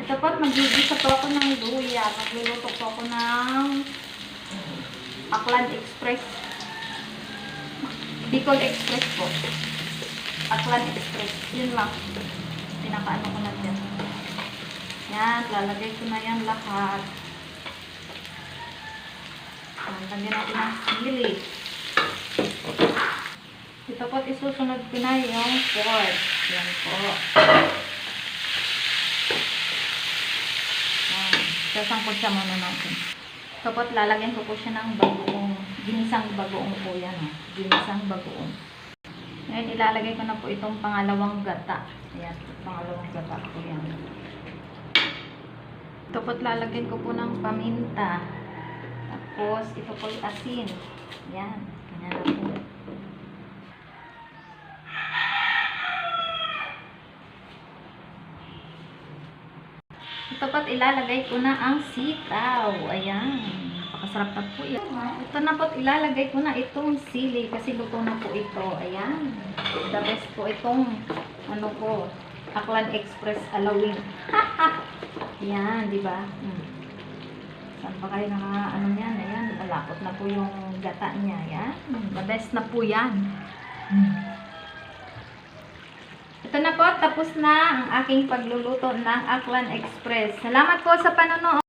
Ito po, magbibisa po ako ng luya. Magluluto po ako ng Aklan Express. Bicol Express po. Aklan Express. Yun lang. Pinakaano ko na dyan. Yan, lalagay ko na yan lahat. Lagyan natin ng sili. Ito po, isusunod ko na yung pork. Yan po. Sasangkot siya muna natin. Ito po, lalagyan ko po siya ng bagoong. Ginisang bagoong po yan. Ginisang bagoong. Ngayon, ilalagay ko na po itong pangalawang gata. Ayan, pangalawang gata po yan. Ito po, lalagyan ko po ng paminta. Tapos, ito po yung asin. Ayan, ganyan na po. Ito po, ilalagay ko na ang sitaw. Ayan, napakasarap na po yan. Ito na po, ilalagay ko na itong sili kasi luto na po ito. Ayan, the best po itong ano po, Aklan Express alawin. Ayan, di ba? Saan pa kayo ano yan? Ayan, malapot na po yung gata niya. Ayan, the best na po yan. Ito na po, tapos na ang aking pagluluto ng Aklan Express. Salamat po sa panonood.